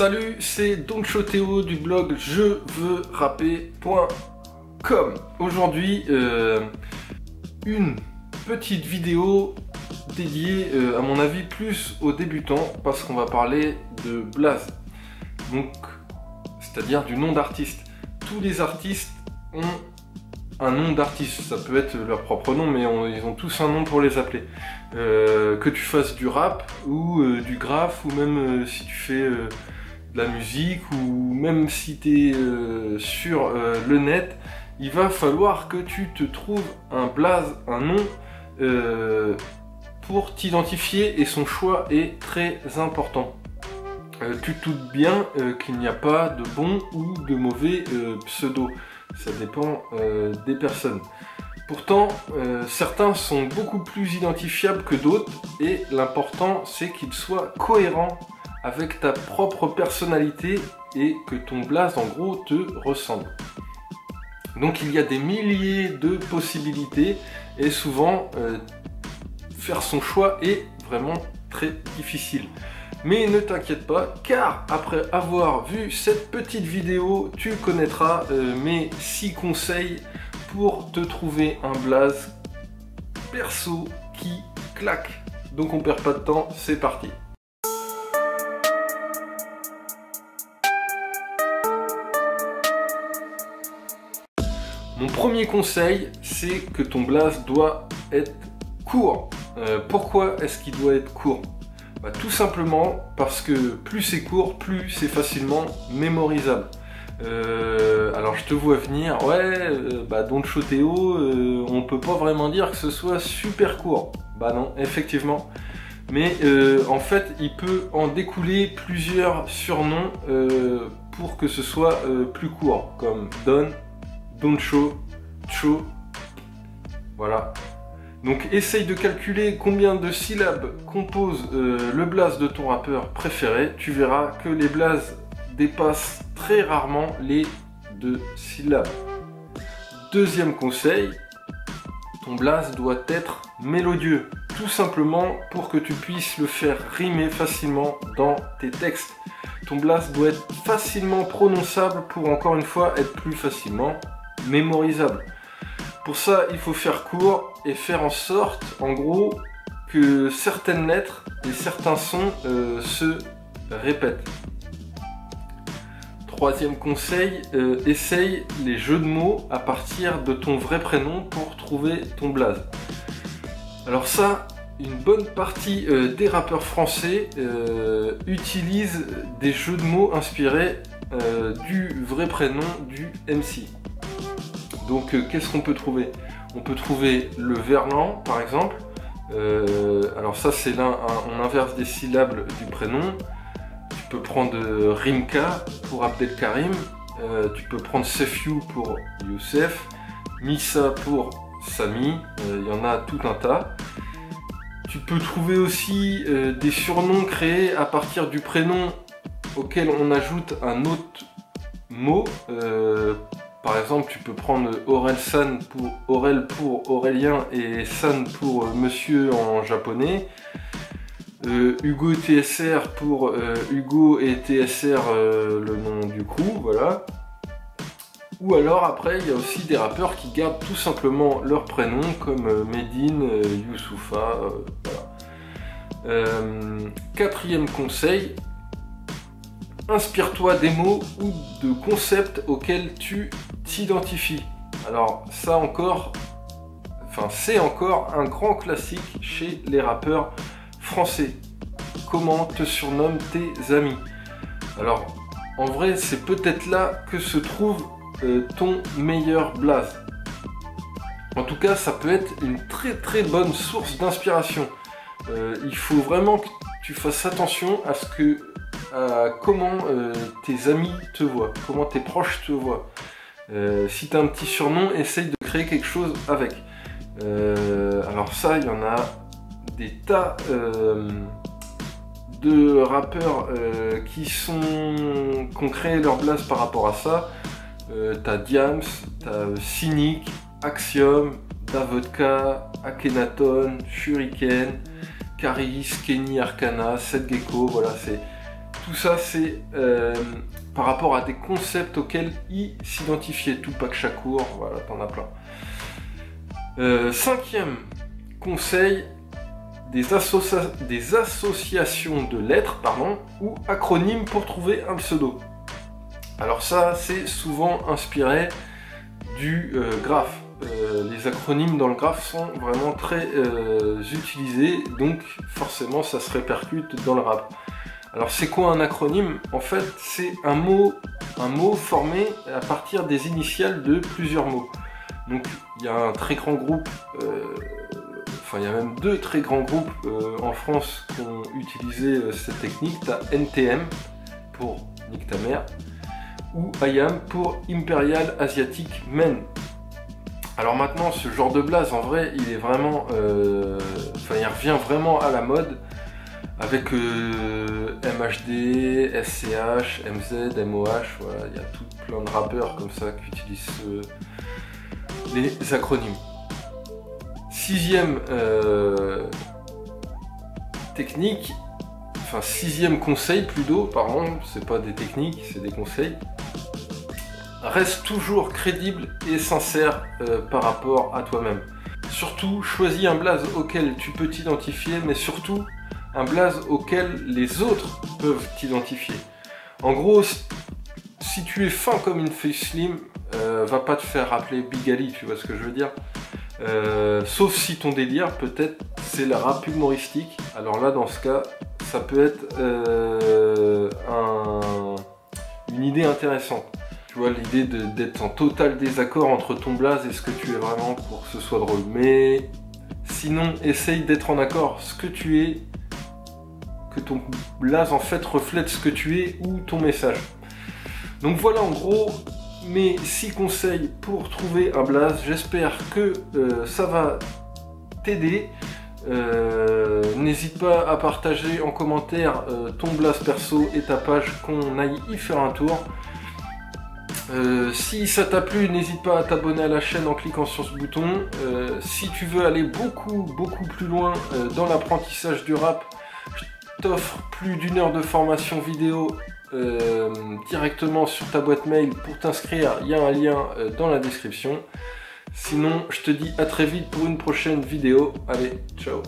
Salut, c'est Doncho Théo du blog jeveuxrapper.com. Aujourd'hui, une petite vidéo dédiée, à mon avis, plus aux débutants, parce qu'on va parler de blaze. Donc, c'est-à-dire du nom d'artiste. Tous les artistes ont un nom d'artiste. Ça peut être leur propre nom, mais ils ont tous un nom pour les appeler. Que tu fasses du rap ou du graphe, ou même si tu fais de la musique, ou même si tu es sur le net, il va falloir que tu te trouves un blaze, un nom pour t'identifier, et son choix est très important. Tu te doutes bien qu'il n'y a pas de bon ou de mauvais pseudo, ça dépend des personnes. Pourtant, certains sont beaucoup plus identifiables que d'autres, et l'important c'est qu'ils soient cohérents avec ta propre personnalité et que ton blaze en gros te ressemble. Donc il y a des milliers de possibilités, et souvent faire son choix est vraiment très difficile. Mais ne t'inquiète pas, car après avoir vu cette petite vidéo, tu connaîtras mes 6 conseils pour te trouver un blaze perso qui claque. Donc on perd pas de temps, c'est parti. Mon premier conseil, c'est que ton blaze doit être court. Pourquoi est-ce qu'il doit être court ? Tout simplement parce que plus c'est court, plus c'est facilement mémorisable. Alors je te vois venir, ouais, Doncho Théo, on peut pas vraiment dire que ce soit super court. Bah non, effectivement. Mais en fait, il peut en découler plusieurs surnoms pour que ce soit plus court, comme Doncho, Cho. Voilà. Donc essaye de calculer combien de syllabes compose le blaze de ton rappeur préféré. Tu verras que les blazes dépassent très rarement les 2 syllabes. Deuxième conseil, ton blaze doit être mélodieux. Tout simplement pour que tu puisses le faire rimer facilement dans tes textes. Ton blaze doit être facilement prononçable pour, encore une fois, être plus facilement mémorisable. Pour ça, il faut faire court et faire en sorte, en gros, que certaines lettres et certains sons se répètent. Troisième conseil, essaye les jeux de mots à partir de ton vrai prénom pour trouver ton blaze. Alors ça, une bonne partie des rappeurs français utilisent des jeux de mots inspirés du vrai prénom du MC. Donc qu'est-ce qu'on peut trouver ? On peut trouver le verlan par exemple. Alors ça c'est là, on inverse des syllabes du prénom. Tu peux prendre Rimka pour Abdelkarim. Tu peux prendre Sefiu pour Youssef. Missa pour Sami. Il y en a tout un tas. Tu peux trouver aussi des surnoms créés à partir du prénom auquel on ajoute un autre mot. Par exemple, tu peux prendre Aurel-san pour Aurel pour Aurélien et San pour monsieur en japonais. Hugo TSR pour Hugo et TSR le nom du crew, voilà. Ou alors après, il y a aussi des rappeurs qui gardent tout simplement leur prénom, comme Medine, Youssoufa, voilà. Quatrième conseil, inspire-toi des mots ou de concepts auxquels tu t'identifies. Alors ça encore, c'est encore un grand classique chez les rappeurs français. Comment te surnomment tes amis? Alors en vrai, c'est peut-être là que se trouve ton meilleur blaze. En tout cas, ça peut être une très très bonne source d'inspiration. Il faut vraiment que tu fasses attention à comment tes amis te voient, comment tes proches te voient. Si tu as un petit surnom, essaye de créer quelque chose avec. Alors ça, il y en a des tas de rappeurs qui ont créé leur blaze par rapport à ça. T'as Diams, t'as Cynic, Axiom, Davodka, Akhenaton, Shuriken, Caris, Kenny Arcana, Seth Gecko, voilà, Tout ça, c'est par rapport à des concepts auxquels il s'identifiait. Tupac Shakur, voilà, t'en as plein. 5e conseil, des associations de lettres, pardon, ou acronymes pour trouver un pseudo. Alors ça, c'est souvent inspiré du graphe. Les acronymes dans le graphe sont vraiment très utilisés, donc forcément ça se répercute dans le rap. Alors c'est quoi un acronyme? En fait, c'est un mot formé à partir des initiales de plusieurs mots. Donc il y a un très grand groupe, il y a même 2 très grands groupes en France qui ont utilisé cette technique. Tu as NTM pour Nique ta mère, ou IAM pour Imperial Asiatic Men. Alors maintenant, ce genre de blaze, en vrai, il est vraiment, il revient vraiment à la mode avec MHD, SCH, MZ, MOH. Voilà, il y a tout plein de rappeurs comme ça qui utilisent les acronymes. 6e technique, enfin 6e conseil plutôt, pardon, c'est pas des techniques, c'est des conseils. Reste toujours crédible et sincère par rapport à toi-même. Surtout, choisis un blaze auquel tu peux t'identifier, mais surtout un blaze auquel les autres peuvent t'identifier. En gros, si tu es fin comme une feuille slim, va pas te faire appeler Big Ali, tu vois ce que je veux dire. Sauf si ton délire, peut-être, c'est la rap humoristique. Alors là, dans ce cas, ça peut être une idée intéressante. Tu vois, l'idée d'être en total désaccord entre ton blaze et ce que tu es vraiment pour que ce soit drôle. Mais sinon, essaye d'être en accord ce que tu es, que ton blaze en fait reflète ce que tu es ou ton message. Donc voilà en gros mes 6 conseils pour trouver un blaze. J'espère que ça va t'aider. N'hésite pas à partager en commentaire ton blaze perso et ta page, qu'on aille y faire un tour. Si ça t'a plu, n'hésite pas à t'abonner à la chaîne en cliquant sur ce bouton. Si tu veux aller beaucoup plus loin dans l'apprentissage du rap, je t'offre plus d'1 heure de formation vidéo directement sur ta boîte mail. Pour t'inscrire, il y a un lien dans la description. Sinon, je te dis à très vite pour une prochaine vidéo. Allez, ciao!